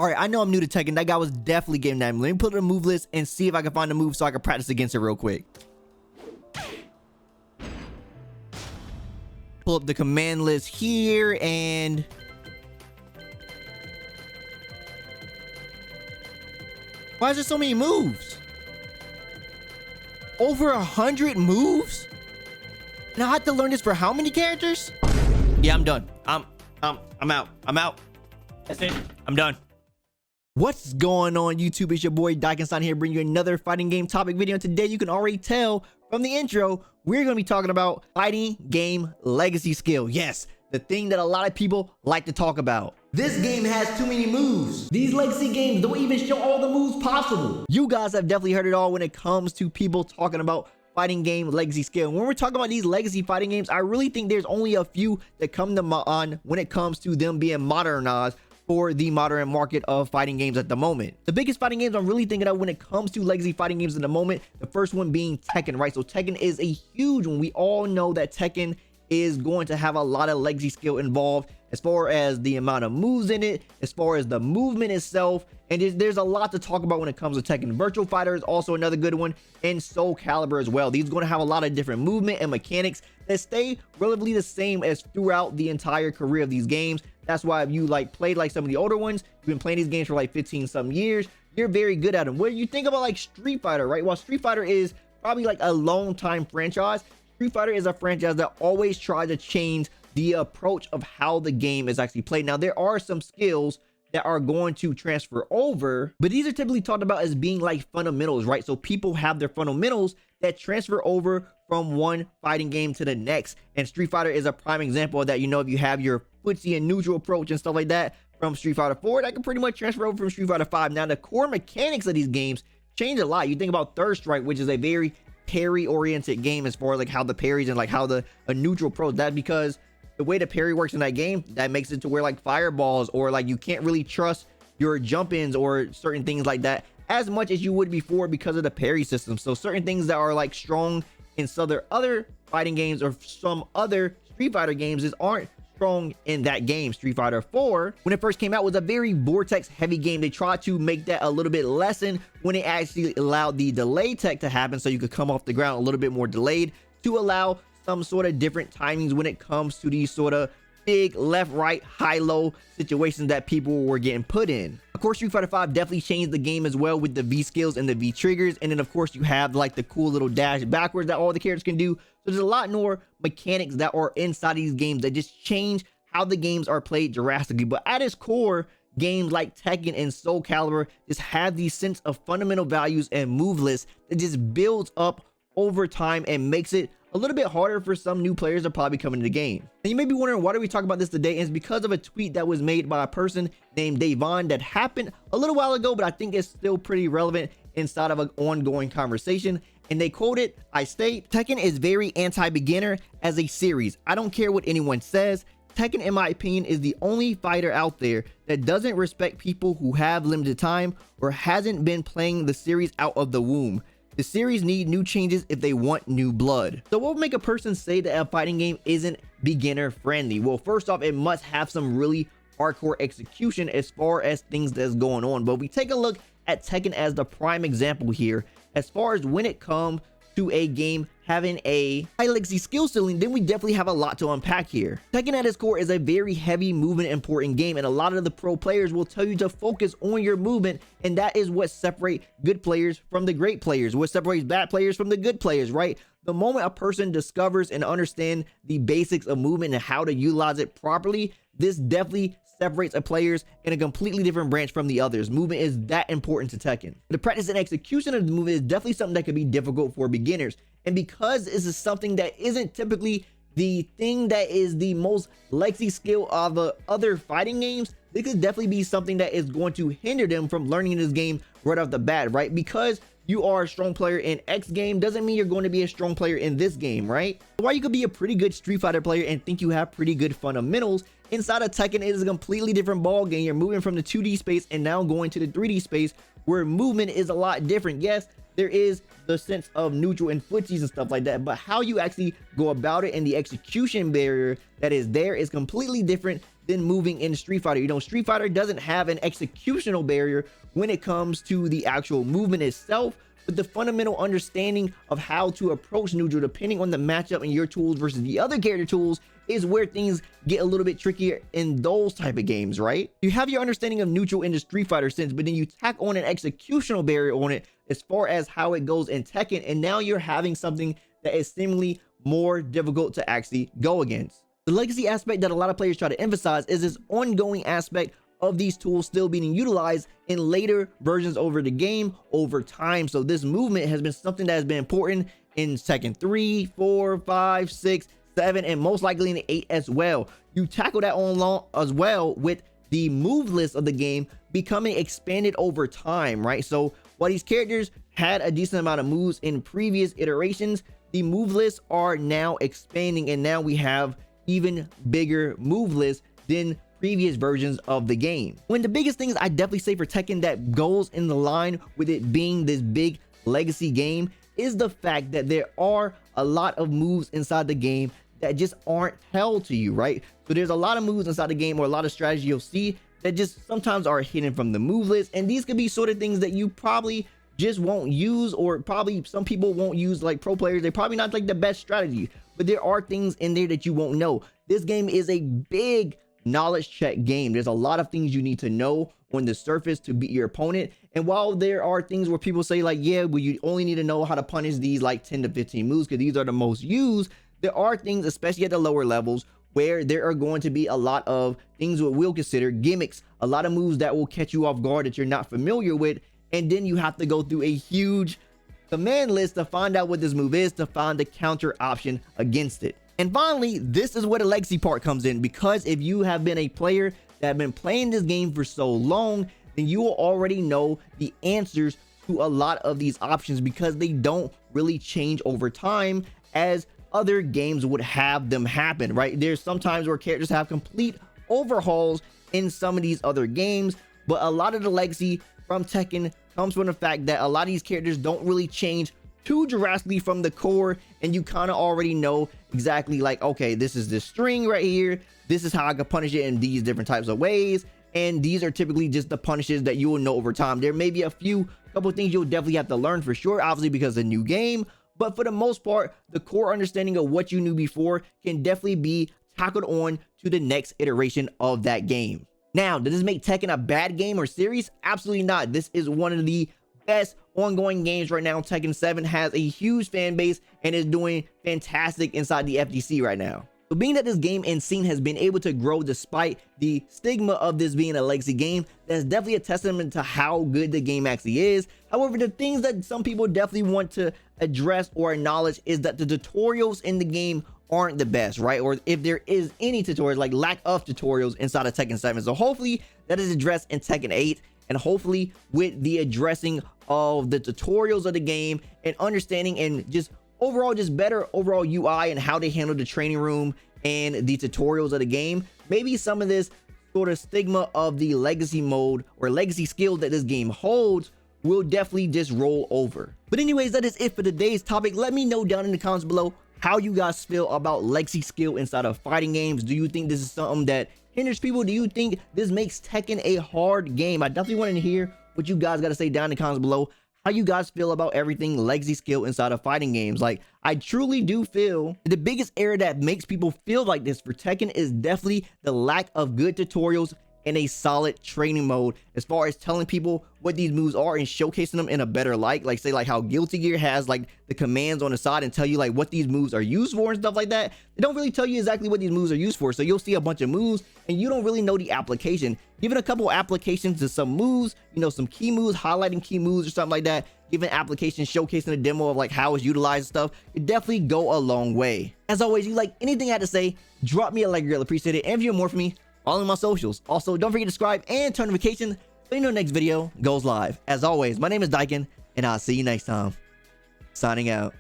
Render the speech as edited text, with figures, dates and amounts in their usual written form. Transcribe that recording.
All right, I know I'm new to Tekken. That guy was definitely getting that. Let me put it in a move list and see if I can find a move so I can practice against it real quick. Pull up the command list here and... Why is there so many moves? Over 100 moves? And I have to learn this for how many characters? Yeah, I'm done. I'm out. I'm out. That's it. I'm done. What's going on, YouTube? It's your boy Tekken here, bringing you another fighting game topic video. And today, you can already tell from the intro, we're going to be talking about fighting game legacy skill. Yes, the thing that a lot of people like to talk about. This game has too many moves. These legacy games don't even show all the moves possible. You guys have definitely heard it all when it comes to people talking about fighting game legacy skill. When we're talking about these legacy fighting games, I really think there's only a few that come to mind when it comes to them being modernized for the modern market of fighting games at the moment. The biggest fighting games I'm really thinking of when it comes to legacy fighting games at the moment, the first one being Tekken, right? So Tekken is a huge one. We all know that Tekken is going to have a lot of legacy skill involved as far as the amount of moves in it, as far as the movement itself, and there's a lot to talk about when it comes to Tekken. Virtual Fighter is also another good one, and Soul Calibur as well. These are going to have a lot of different movement and mechanics that stay relatively the same as throughout the entire career of these games. That's why if you played some of the older ones, you've been playing these games for 15 some years, you're very good at them. When you think about Street Fighter, right? While Street Fighter is probably a long time franchise, Street Fighter is a franchise that always tries to change the approach of how the game is actually played. Now, there are some skills that are going to transfer over, but these are typically talked about as being fundamentals, right? So people have their fundamentals that transfer over from one fighting game to the next, and Street Fighter is a prime example of that. You know, if you have your footsie and neutral approach and stuff like that from Street Fighter 4, that can pretty much transfer over from Street Fighter 5. Now, the core mechanics of these games change a lot. You think about Third Strike, which is a very parry oriented game as far as how the parries and how a neutral approach. That because the way the parry works in that game, that makes it to where fireballs or you can't really trust your jump ins or certain things like that as much as you would before because of the parry system. So certain things that are strong in some other fighting games or some other Street Fighter games aren't strong in that game. Street Fighter 4, when it first came out, was a very vortex heavy game. They tried to make that a little bit lessened when it actually allowed the delay tech to happen, so you could come off the ground a little bit more delayed to allow some sort of different timings when it comes to these sort of big left, right, high, low situations that people were getting put in. Of course, Street Fighter 5 definitely changed the game as well with the V skills and the V triggers. And then of course you have the cool little dash backwards that all the characters can do. So there's a lot more mechanics that are inside these games that just change how the games are played drastically. But at its core, games like Tekken and Soul Calibur just have these sense of fundamental values and move lists that just builds up over time and makes it a little bit harder for some new players to probably come into the game. And you may be wondering, why do we talk about this today? And it's because of a tweet that was made by a person named Davon that happened a little while ago, but I think it's still pretty relevant inside of an ongoing conversation. And they quoted, I state, Tekken is very anti-beginner as a series. I don't care what anyone says. Tekken, in my opinion, is the only fighter out there that doesn't respect people who have limited time or hasn't been playing the series out of the womb. The series need new changes if they want new blood. So what would make a person say that a fighting game isn't beginner friendly? Well, first off, it must have some really hardcore execution as far as things that's going on. But we take a look at Tekken as the prime example here, as far as when it comes to a game having a high legacy skill ceiling, then we definitely have a lot to unpack here. Tekken at its core is a very heavy movement important game, and a lot of the pro players will tell you to focus on your movement, and that is what separates good players from the great players, what separates bad players from the good players, right? The moment a person discovers and understands the basics of movement and how to utilize it properly, this definitely separates a players in a completely different branch from the others. Movement is that important to Tekken. The practice and execution of the movement is definitely something that could be difficult for beginners. And because this is something that isn't typically the thing that is the most legacy skill of other fighting games, this could definitely be something that is going to hinder them from learning this game right off the bat, right? Because you are a strong player in X game doesn't mean you're going to be a strong player in this game, right? While you could be a pretty good Street Fighter player and think you have pretty good fundamentals, inside of Tekken, it is a completely different ball game. You're moving from the 2D space and now going to the 3D space where movement is a lot different. Yes, there is the sense of neutral and footsies and stuff like that, but how you actually go about it and the execution barrier that is there is completely different than moving in Street Fighter. You know, Street Fighter doesn't have an executional barrier when it comes to the actual movement itself, but the fundamental understanding of how to approach neutral depending on the matchup and your tools versus the other character tools is where things get a little bit trickier in those type of games, right? You have your understanding of neutral in the Street Fighter sense, but then you tack on an executional barrier on it as far as how it goes in Tekken, and now you're having something that is seemingly more difficult to actually go against. The legacy aspect that a lot of players try to emphasize is this ongoing aspect of these tools still being utilized in later versions over the game over time. So this movement has been something that has been important in Tekken 3, 4, 5, 6, 7, and most likely in 8 as well. You tackle that on long as well with the move list of the game becoming expanded over time, right? So while these characters had a decent amount of moves in previous iterations, the move lists are now expanding, and now we have even bigger move lists than previous versions of the game. One of the biggest things I definitely say for Tekken that goes in the line with it being this big legacy game is the fact that there are a lot of moves inside the game that just aren't held to you, right? So there's a lot of moves inside the game, or a lot of strategy you'll see that just sometimes are hidden from the move list, and these could be sort of things that you probably just won't use, or probably some people won't use. Like pro players, they're probably not like the best strategy, but there are things in there that you won't know. This game is a big knowledge check game. There's a lot of things you need to know on the surface to beat your opponent, and while there are things where people say like, yeah, well, you only need to know how to punish these like 10 to 15 moves because these are the most used, there are things, especially at the lower levels, where there are going to be a lot of things what we'll consider gimmicks, a lot of moves that will catch you off guard that you're not familiar with, and then you have to go through a huge command list to find out what this move is, to find the counter option against it. And finally, this is where the legacy part comes in, because if you have been a player that have been playing this game for so long, then you will already know the answers to a lot of these options, because they don't really change over time as other games would have them happen, right? There's sometimes where characters have complete overhauls in some of these other games, but a lot of the legacy from Tekken comes from the fact that a lot of these characters don't really change too drastically from the core, and you kind of already know exactly like, okay, this is this string right here, this is how I can punish it in these different types of ways, and these are typically just the punishes that you will know over time. There may be a couple things you'll definitely have to learn for sure, obviously because it's a new game, but for the most part, the core understanding of what you knew before can definitely be tackled on to the next iteration of that game. Now, does this make Tekken a bad game or series? Absolutely not. This is one of the best ongoing games right now. Tekken 7 has a huge fan base and is doing fantastic inside the FGC right now. So being that this game and scene has been able to grow despite the stigma of this being a legacy game, that's definitely a testament to how good the game actually is. However, the things that some people definitely want to address or acknowledge is that the tutorials in the game aren't the best, right? Or if there is any tutorials, like lack of tutorials inside of Tekken 7. So hopefully that is addressed in Tekken 8, and hopefully with the addressing of the tutorials of the game and understanding and just overall just better overall UI and how they handle the training room and the tutorials of the game, maybe some of this sort of stigma of the legacy mode or legacy skill that this game holds will definitely just roll over. But anyways, that is it for today's topic. Let me know down in the comments below how you guys feel about legacy skill inside of fighting games. Do you think this is something that hinders people? Do you think this makes Tekken a hard game? I definitely want to hear what you guys got to say down in the comments below, how you guys feel about everything legacy skill inside of fighting games. Like, I truly do feel the biggest error that makes people feel like this for Tekken is definitely the lack of good tutorials and a solid training mode as far as telling people what these moves are and showcasing them in a better light. Like say like how Guilty Gear has like the commands on the side and tell you like what these moves are used for and stuff like that. They don't really tell you exactly what these moves are used for, so you'll see a bunch of moves and you don't really know the application. Giving a couple applications to some moves, you know, some key moves, highlighting key moves or something like that, giving applications, showcasing a demo of like how it's utilized and stuff, it definitely go a long way. As always, you like anything I had to say, drop me a like, really appreciate it. And if you want more from me, follow my socials. Also, don't forget to subscribe and turn notifications so you know next video goes live. As always, my name is Tekken, and I'll see you next time. Signing out.